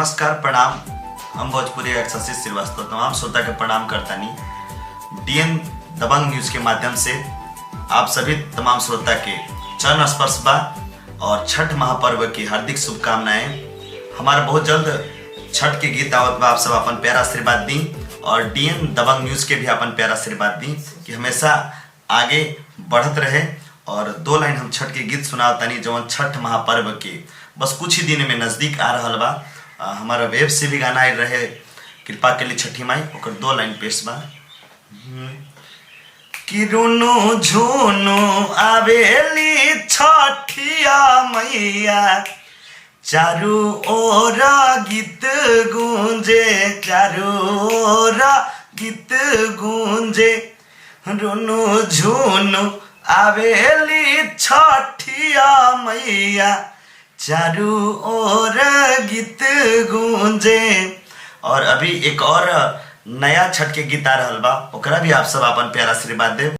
नमस्कार प्रणाम। हम भोजपुरी एक्सरसाइज श्रीवास्तव तमाम श्रोता के प्रणाम करतानी। डीएन दबंग न्यूज के माध्यम से आप सभी तमाम श्रोता के चरण स्पर्श बा और छठ महापर्व की हार्दिक शुभकामनाएं। हमारा बहुत जल्द छठ के गीत आवत बा, आप सब अपन प्यारा आशीर्वाद दी और डीएन दबंग न्यूज के भी अपन प्यारा आशीर्वाद दी कि हमेशा आगे बढ़त रहे। और 2 लाइन हम छठ के गीत सुनावतानी जवन छठ महापर्व के बस कुछ ही दिन में नजदीक आ रहा बा। हमारा वेब से भी गाना आए रहे, कृपा के लिए छठी माई, ओकर 2 लाइन पेश बा। कि रुनु झुनु आवेली छठिया मैया, चारू ओर गीत गूंजे, चारू ओर गीत गूंजे। रुनु झुनु आवेली छठिया मैया, चारू ओर गीत गूंजे। और अभी एक और नया छठ के गीत आ रहल बा, ओकरा भी आप सब अपन प्यारा आशीर्वाद दे।